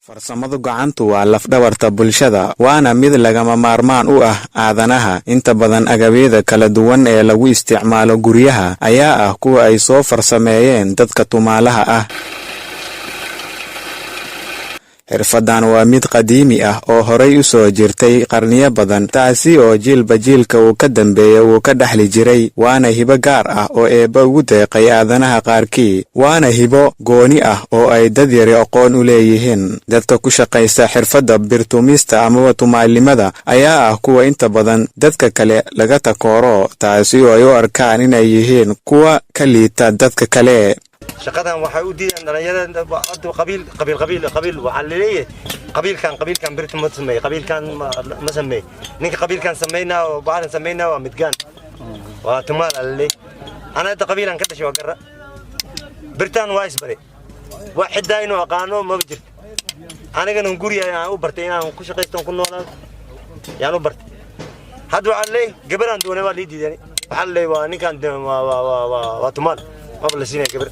farsamada gacantu waa laf-dhabarta bulshada waana mid lagama maarmaan u ah aadanaha. Inta badan agabyada kala duwan ee lagu isticmaalo guryaha ayaa ah kuwa ay soo farsameeyeen dadka tumaalaha ah. xirfadan waa mid qadiimi ah oo horay u soo jirtay qarniyo badan, taasi oo jiilba jiilka uu ka dambeeyay uu ka dhaxli jiray, waana hibo gaar ah oo eebba ugu deeqay aadanaha qaarkii, waana hibo gooni ah oo ay dad yari aqoon u leeyihiin. dadka ku shaqaysta xirfadda birtumista ama tumaalimada ayaa ah kuwa inta badan dadka kale laga takooro, taasi oo ay u arkaan inay yihiin kuwa ka liita dadka kale. shaqadan waxay u diidaan dhalinyarada qabiil waxa leeyahay qabiilkan birta ma sameey qabiilkan ma sameey ninka qabiilkan sameeyna oo baaran sameeyna waa midgaan waa tumaal alle ana inta qabiilan ka dhashay waa garra birtan waa isbare waa xidayno aqaano ma jirto anigana guriga aan u bartay inaan ku shaqaysto ku noolaa yaan u bartay hadda waxa leeyahay gabaraan doonay waa liididani waxa leeyahay waa ninkan waa tumaal ma la siinay gabar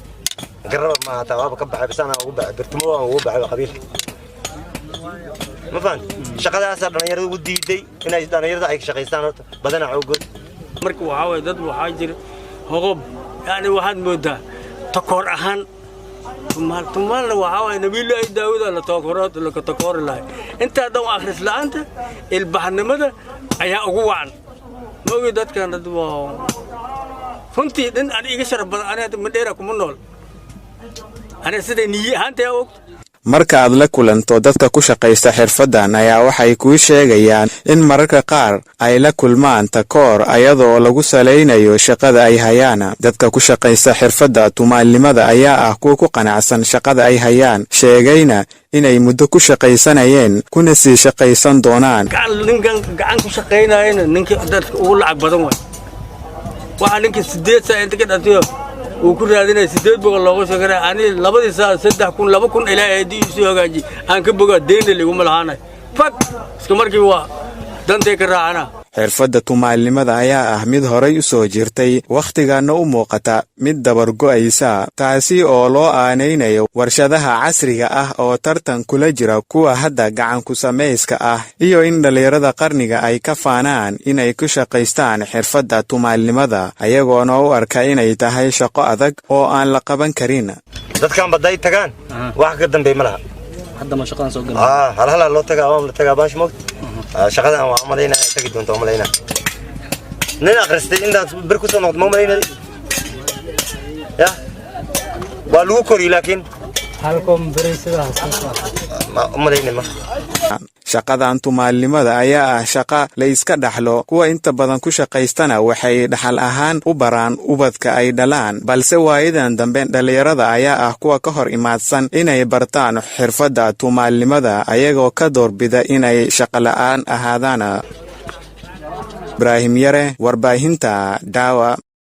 قرب ما تواب كبح بس أنا وبع برتموه وبع قبيل ما فهمت شقة أسر أنا يرد ودي دي أنا يرد أيك شقيستان بدنا عقود مركب وعاود ضد وحاجر هرب يعني واحد مدة تكور أهان ثم وعاود نبي الله داود على تكورات ولا كتكور الله أنت دو آخر لا أنت البحر مدة أيها أقوان ما قدرت كان دوا فهمتي دين أنا إيش شرب أنا مديرك منول marka aad la kulanto dadka ku shaqaysta xirfadan ayaa waxay kuu sheegayaan in mararka qaar ay la kulmaan takoor ayadoo lagu saleynayo shaqada ay hayaan. dadka ku shaqaysta xirfadda tumaalimada ayaa ah kuwa ku qanacsan shaqada ay hayaan, sheegayna inay muddo ku shaqaysanayeen kuna sii shaqaysan doonaan. gacan ku shaqaynayna ninka dadka ugu lacag badan waxa ninka 8 saac inta ka dhatiyo وكل هذين سداد بقول الله شكرا أنا لبدي ساعة 2,000 إلى هدي سوغاجي أنك بقى دين اللي هم الهانا فك سكمر كيوا دنتي كرانا. xirfadda tumaalimada ayaa ah mid horay u soo jirtay, wakhtigaana u muuqata mid dabar go'aysa, taasi oo loo aanaynayo warshadaha casriga ah oo tartan kula jira kuwa hadda gacan ku samayska ah, iyo in dhalinyarada qarniga ay ka faanaan inay ku shaqaystaan xirfadda tumaalimada ayagoona u arka inay tahay shaqo adag oo aan la qaban karin. dadkan baday tagaan wax ka dambeey malaha hadda ma shaqadan soo galay hal loo tagaa oo la tagaa baash moogta shaqadan waa malayna tagi doonto malayna nin akhristay intaas bir ku soo noqdo malayna ya waa lagu kori laakiin halkom bariisada malayna ma shaqadan tumaalimada ayaa ah shaqa la iska dhaxlo, kuwa inta badan ku shaqaystana waxay dhaxal ahaan u baraan ubadka ay dhalaan, balse waayadan dambe dhalinyarada ayaa ah kuwa ka hor imaadsan inay bartaan xirfadda tumaalimada ayagoo ka doorbida inay shaqo la'aan ahaadaan. Ibraahim Yare, warbaahinta Daawa.